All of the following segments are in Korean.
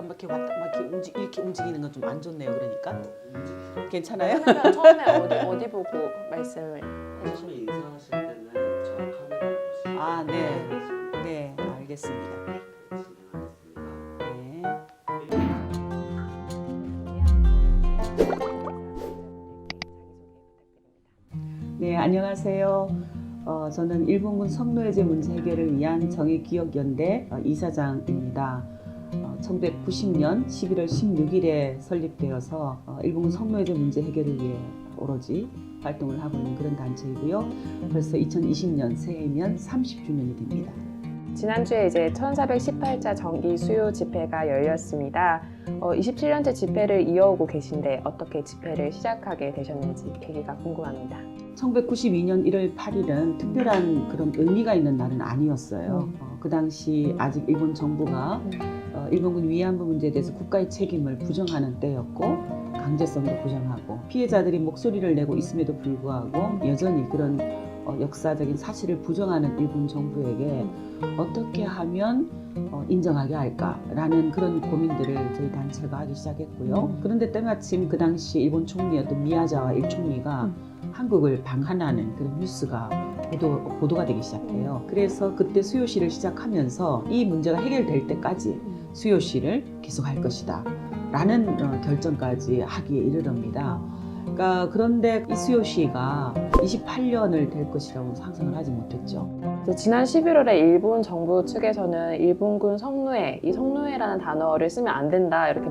막 이렇게 왔다 막 이렇게 움직이는 건 좀 안 좋네요. 그러니까 괜찮아요? 그러면 처음에 어디 보고 말씀을 처음에 인사하실 때는 저 카메라 보시고 아, 네. 네, 알겠습니다. 네. 네, 안녕하세요. 저는 일본군 성노예제 문제 해결을 위한 정의기억연대 이사장입니다. 1990년 11월 16일에 설립되어서 일본군 성노예제 문제 해결을 위해 오로지 활동을 하고 있는 그런 단체이고요. 벌써 2020년 새해면 30주년이 됩니다. 지난주에 이제 1418자 정기 수요 집회가 열렸습니다. 27년째 집회를 이어오고 계신데 어떻게 집회를 시작하게 되셨는지 계기가 궁금합니다. 1992년 1월 8일은 특별한 그런 의미가 있는 날은 아니었어요. 그 당시 아직 일본 정부가 일본군 위안부 문제에 대해서 국가의 책임을 부정하는 때였고 강제성으로 부정하고 피해자들이 목소리를 내고 있음에도 불구하고 여전히 그런 역사적인 사실을 부정하는 일본 정부에게 어떻게 하면 인정하게 할까라는 그런 고민들을 저희 단체가 하기 시작했고요. 그런데 때마침 그 당시 일본 총리였던 미야자와 일총리가 한국을 방한하는 그런 뉴스가 보도가 되기 시작해요. 그래서 그때 수요시를 시작하면서 이 문제가 해결될 때까지 수요시를 계속할 것이다 라는 결정까지 하기에 이르릅니다. 그런데 이 수요시가 28년을 될 것이라고 상상을 하지 못했죠. 지난 11월에 일본 정부 측에서는 일본군 성노예, 이 성노예라는 단어를 쓰면 안 된다 이렇게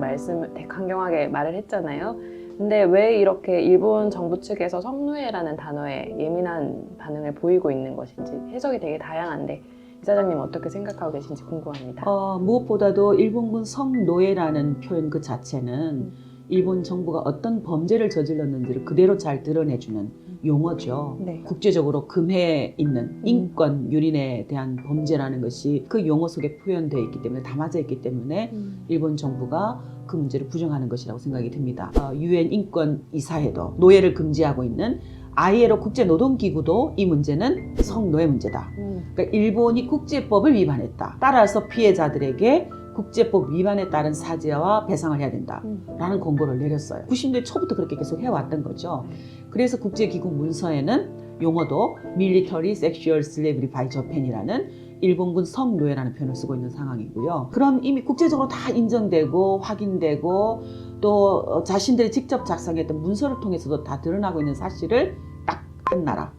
강경하게 말을 했잖아요. 근데 왜 이렇게 일본 정부 측에서 성노예라는 단어에 예민한 반응을 보이고 있는 것인지 해석이 되게 다양한데 이사장님 어떻게 생각하고 계신지 궁금합니다. 무엇보다도 일본군 성노예라는 표현 그 자체는 일본 정부가 어떤 범죄를 저질렀는지를 그대로 잘 드러내주는 용어죠. 네. 국제적으로 금해에 있는 인권 유린에 대한 범죄라는 것이 그 용어 속에 표현되어 있기 때문에 담아져 있기 때문에 일본 정부가 그 문제를 부정하는 것이라고 생각이 듭니다. 유엔 인권 이사회도 노예를 금지하고 있는 ILO 국제노동기구도 이 문제는 성노예 문제다. 그러니까 일본이 국제법을 위반했다. 따라서 피해자들에게 국제법 위반에 따른 사죄와 배상을 해야 된다라는 권고를 내렸어요. 90년대 초부터 그렇게 계속 해왔던 거죠. 그래서 국제기구 문서에는 용어도 Military Sexual Slavery by Japan이라는 일본군 성노예라는 표현을 쓰고 있는 상황이고요. 그럼 이미 국제적으로 다 인정되고 확인되고 또 자신들이 직접 작성했던 문서를 통해서도 다 드러나고 있는 사실을 딱 한 나라,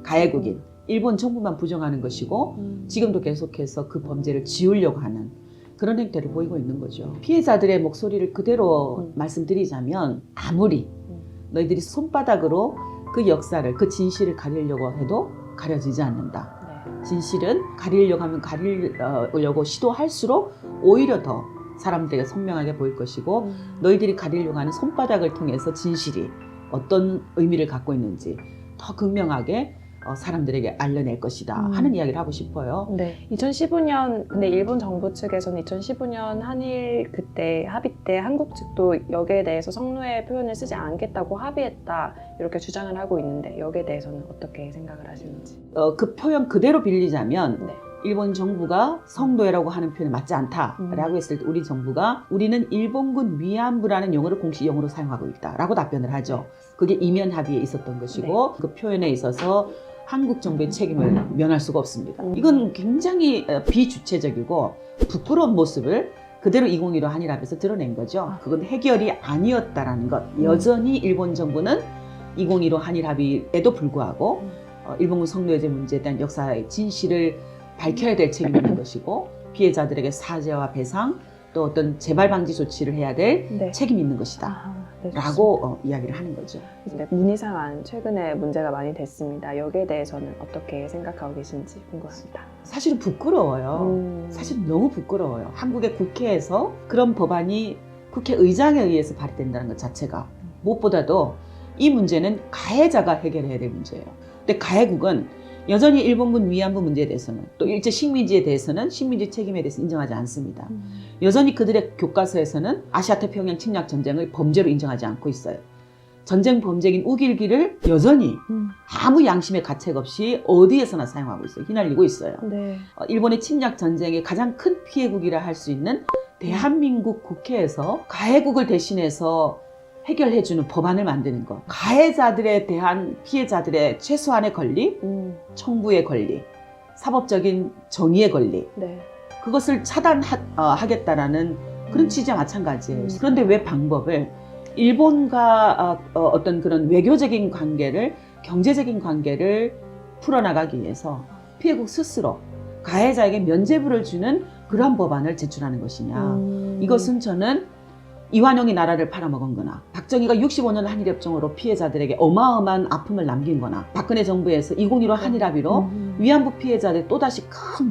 가해국인, 일본 정부만 부정하는 것이고 지금도 계속해서 그 범죄를 지우려고 하는 그런 행태를 보이고 있는 거죠. 피해자들의 목소리를 그대로 말씀드리자면 아무리 너희들이 손바닥으로 그 역사를, 그 진실을 가리려고 해도 가려지지 않는다. 진실은 가리려고 하면 가리려고 시도할수록 오히려 더 사람들에게 선명하게 보일 것이고 너희들이 가리려고 하는 손바닥을 통해서 진실이 어떤 의미를 갖고 있는지 더 극명하게 사람들에게 알려낼 것이다 하는 이야기를 하고 싶어요. 네. 2015년 근데 일본 정부 측에서는 2015년 한일 그때 합의 때 한국 측도 여기에 대해서 성노예 표현을 쓰지 않겠다고 합의했다 이렇게 주장을 하고 있는데 여기에 대해서는 어떻게 생각을 하시는지? 그 표현 그대로 빌리자면 네. 일본 정부가 성노예라고 하는 표현이 맞지 않다라고 했을 때 우리 정부가 우리는 일본군 위안부라는 용어를 공식 용어로 사용하고 있다라고 답변을 하죠. 그게 이면 합의에 있었던 것이고 그 표현에 있어서 한국 정부의 책임을 면할 수가 없습니다. 이건 굉장히 비주체적이고 부끄러운 모습을 그대로 2015 한일합에서 드러낸 거죠. 그건 해결이 아니었다라는 것. 여전히 일본 정부는 2015 한일합의에도 불구하고 일본군 성노예제 문제에 대한 역사의 진실을 밝혀야 될 책임이 있는 것이고 피해자들에게 사죄와 배상 또 어떤 재발 방지 조치를 해야 될 책임이 있는 것이다. 라고 이야기를 하는 거죠. 문희상한 최근에 문제가 많이 됐습니다. 여기에 대해서는 어떻게 생각하고 계신지 궁금합니다. 사실은 부끄러워요. 사실 너무 부끄러워요. 한국의 국회에서 그런 법안이 국회의장에 의해서 발의된다는 것 자체가 무엇보다도 이 문제는 가해자가 해결해야 될 문제예요. 근데 가해국은 여전히 일본군 위안부 문제에 대해서는 또 일제 식민지에 대해서는 식민지 책임에 대해서 인정하지 않습니다. 여전히 그들의 교과서에서는 아시아 태평양 침략 전쟁을 범죄로 인정하지 않고 있어요. 전쟁 범죄인 우길기를 여전히 아무 양심의 가책 없이 어디에서나 사용하고 있어요. 휘날리고 있어요. 네. 일본의 침략 전쟁의 가장 큰 피해국이라 할 수 있는 대한민국 국회에서 가해국을 대신해서 해결해주는 법안을 만드는 것. 가해자들에 대한 피해자들의 최소한의 권리, 청구의 권리, 사법적인 정의의 권리, 네. 그것을 차단하겠다라는 그런 취지와 마찬가지예요. 그런데 왜 방법을 일본과 어떤 그런 외교적인 관계를, 경제적인 관계를 풀어나가기 위해서 피해국 스스로 가해자에게 면죄부를 주는 그러한 법안을 제출하는 것이냐. 이것은 저는 이완용이 나라를 팔아먹은 거나 박정희가 65년 한일협정으로 피해자들에게 어마어마한 아픔을 남긴 거나 박근혜 정부에서 2015 한일합의로 위안부 피해자들 또다시 큰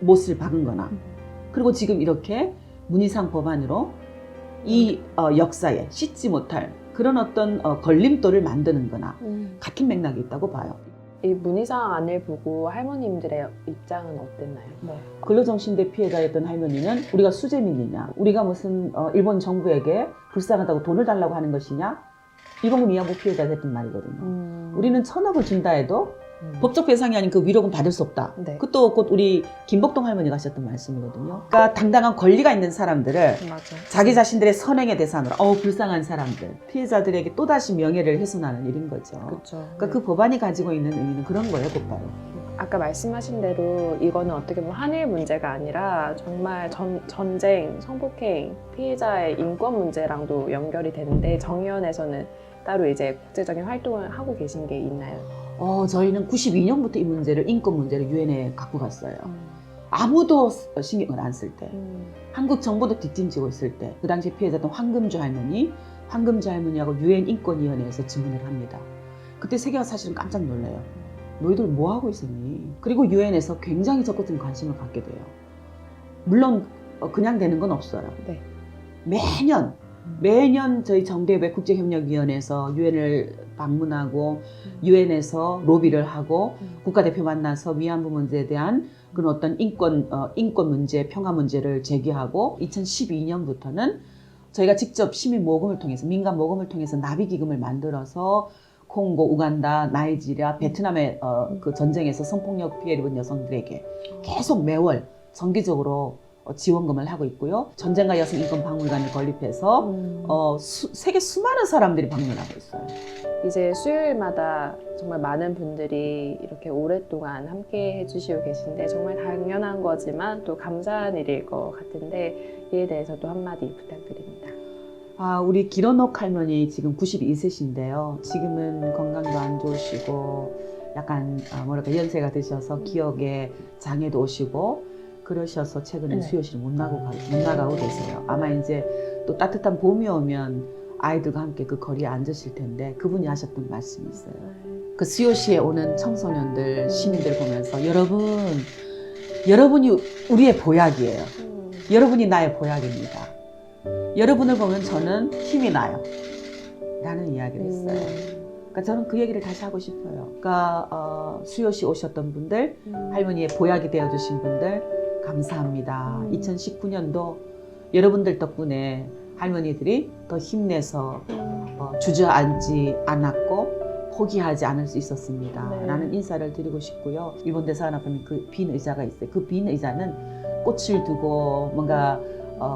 못을 박은 거나 그리고 지금 이렇게 문희상 법안으로 이 역사에 씻지 못할 그런 어떤 걸림돌을 만드는 거나 같은 맥락이 있다고 봐요. 이 문희상 안을 보고 할머님들의 입장은 어땠나요? 네. 근로정신대 피해자였던 할머니는 우리가 수재민이냐, 우리가 무슨 일본 정부에게 불쌍하다고 돈을 달라고 하는 것이냐, 일본군 위안부 피해자가 했던 말이거든요. 우리는 1,000억을 준다 해도 법적 배상이 아닌 그 위로금 받을 수 없다. 네. 그것도 곧 우리 김복동 할머니가 하셨던 말씀이거든요. 그러니까 당당한 권리가 있는 사람들을 맞아. 자기 자신들의 선행의 대상으로 불쌍한 사람들, 피해자들에게 또다시 명예를 훼손하는 일인 거죠. 그렇죠. 그러니까 그 법안이 가지고 있는 의미는 그런 거예요, 곧바로. 아까 말씀하신 대로 이거는 어떻게 보면 한일 문제가 아니라 정말 전쟁, 성폭행, 피해자의 인권 문제랑도 연결이 되는데 정의원에서는 따로 이제 국제적인 활동을 하고 계신 게 있나요? 저희는 92년부터 이 문제를, 인권 문제를 유엔에 갖고 갔어요. 아무도 신경을 안 쓸 때, 한국 정부도 뒷짐지고 있을 때, 그 당시 피해자던 황금주 할머니하고 유엔 인권위원회에서 질문을 합니다. 그때 세계가 사실은 깜짝 놀라요. 너희들 뭐 하고 있었니? 그리고 유엔에서 굉장히 적극적인 관심을 갖게 돼요. 물론 그냥 되는 건 없어요. 네. 매년 저희 정대회 국제협력위원회에서 유엔을 방문하고 유엔에서 로비를 하고 국가대표 만나서 위안부 문제에 대한 그런 어떤 인권 문제, 평화 문제를 제기하고 2012년부터는 저희가 직접 시민 모금을 통해서, 민간 모금을 통해서 나비 기금을 만들어서 콩고, 우간다, 나이지리아, 베트남의 그 전쟁에서 성폭력 피해를 입은 여성들에게 계속 매월 정기적으로 지원금을 하고 있고요. 전쟁과 여성 인권 박물관을 건립해서 세계 수많은 사람들이 방문하고 있어요. 이제 수요일마다 정말 많은 분들이 이렇게 오랫동안 함께 해주시고 계신데 정말 당연한 거지만 또 감사한 일일 것 같은데 이에 대해서도 한마디 부탁드립니다. 우리 기런옥 할머니 지금 92세신데요. 지금은 건강도 안 좋으시고 약간 연세가 드셔서 기억에 장애도 오시고 그러셔서 최근에 수요실을 못 나가고 계세요. 아마 이제 또 따뜻한 봄이 오면 아이들과 함께 그 거리에 앉으실 텐데 그분이 하셨던 말씀이 있어요. 그 수요시에 오는 청소년들, 시민들 보면서 여러분이 우리의 보약이에요. 여러분이 나의 보약입니다. 여러분을 보면 저는 힘이 나요. 라는 이야기를 했어요. 그러니까 저는 그 얘기를 다시 하고 싶어요. 그러니까 수요시 오셨던 분들, 할머니의 보약이 되어주신 분들 감사합니다. 2019년도 여러분들 덕분에 할머니들이 더 힘내서 주저앉지 않았고 포기하지 않을 수 있었습니다. 네. 라는 인사를 드리고 싶고요. 일본 대사관 앞에 그 빈 의자가 있어요. 그 빈 의자는 꽃을 두고 뭔가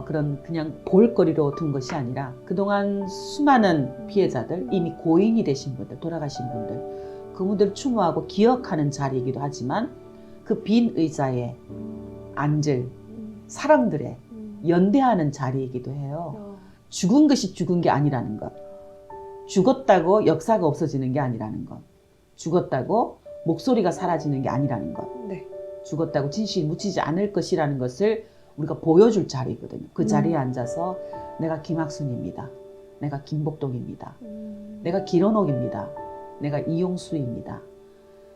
그런 그냥 볼거리로 둔 것이 아니라 그동안 수많은 피해자들, 이미 고인이 되신 분들, 돌아가신 분들, 그분들을 추모하고 기억하는 자리이기도 하지만 그 빈 의자에 앉을 사람들의 연대하는 자리이기도 해요. 죽은 것이 죽은 게 아니라는 것. 죽었다고 역사가 없어지는 게 아니라는 것. 죽었다고 목소리가 사라지는 게 아니라는 것. 네. 죽었다고 진실이 묻히지 않을 것이라는 것을 우리가 보여줄 자리거든요. 그 자리에 앉아서 내가 김학순입니다. 내가 김복동입니다. 내가 기런옥입니다. 내가 이용수입니다.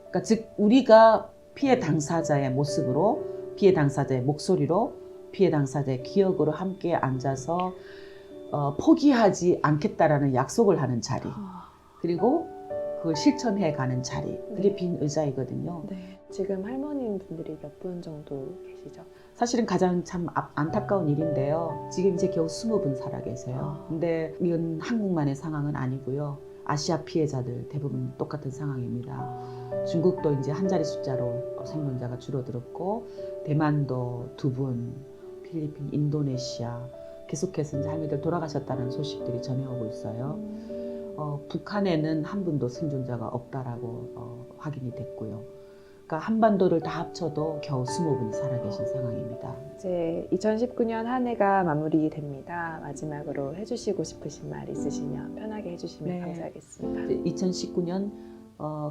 그러니까 즉 우리가 피해 당사자의 모습으로, 피해 당사자의 목소리로, 피해 당사자의 기억으로 함께 앉아서 포기하지 않겠다라는 약속을 하는 자리, 그리고 그걸 실천해 가는 자리, 그게 빈 의자이거든요. 네. 지금 할머님 분들이 몇 분 정도 계시죠? 사실은 가장 참 안타까운 일인데요. 지금 이제 겨우 20분 살아 계세요. 근데 이건 한국만의 상황은 아니고요. 아시아 피해자들 대부분 똑같은 상황입니다. 중국도 이제 한 자리 숫자로 생존자가 줄어들었고, 대만도 2분, 필리핀, 인도네시아 계속해서 이제 할머니들 돌아가셨다는 소식들이 전해오고 있어요. 북한에는 한 분도 생존자가 없다라고 확인이 됐고요. 그러니까 한반도를 다 합쳐도 겨우 20분이 살아계신 상황입니다. 이제 2019년 한 해가 마무리됩니다. 마지막으로 해주시고 싶으신 말 있으시면 편하게 해주시면 네. 감사하겠습니다. 2019년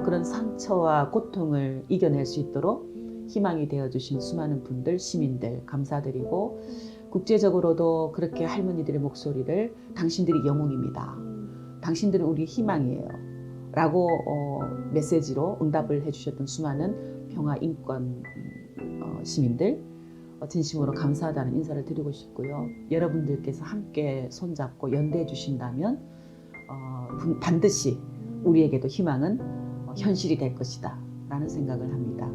그런 상처와 고통을 이겨낼 수 있도록 희망이 되어주신 수많은 분들, 시민들 감사드리고 국제적으로도 그렇게 할머니들의 목소리를 당신들이 영웅입니다. 당신들은 우리 희망이에요. 라고 메시지로 응답을 해주셨던 수많은 평화 인권 시민들 진심으로 감사하다는 인사를 드리고 싶고요. 여러분들께서 함께 손잡고 연대해 주신다면 반드시 우리에게도 희망은 현실이 될 것이다 라는 생각을 합니다.